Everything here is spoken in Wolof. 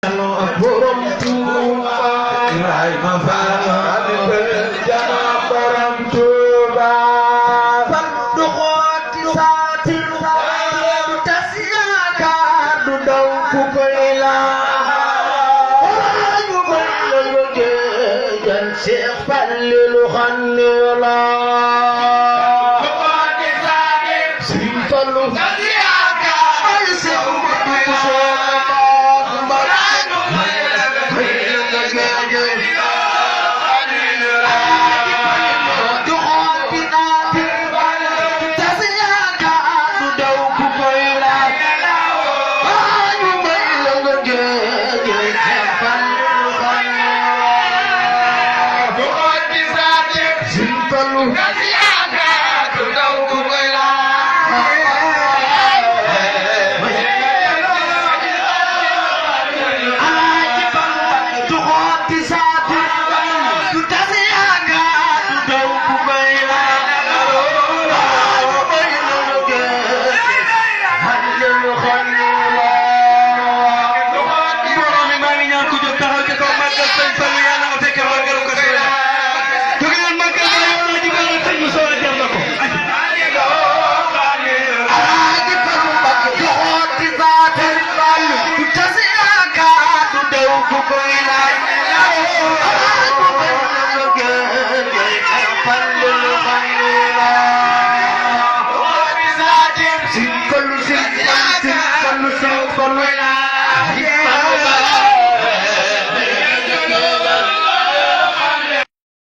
borom Tuuba Ibrahima Faal jana borom Tuuba fan du xooti saatil du tas yaakaar du daw ku koy laaj ñu koy la yëgee Cheikh Falillou xanne la Sëriñ Fallu Fallu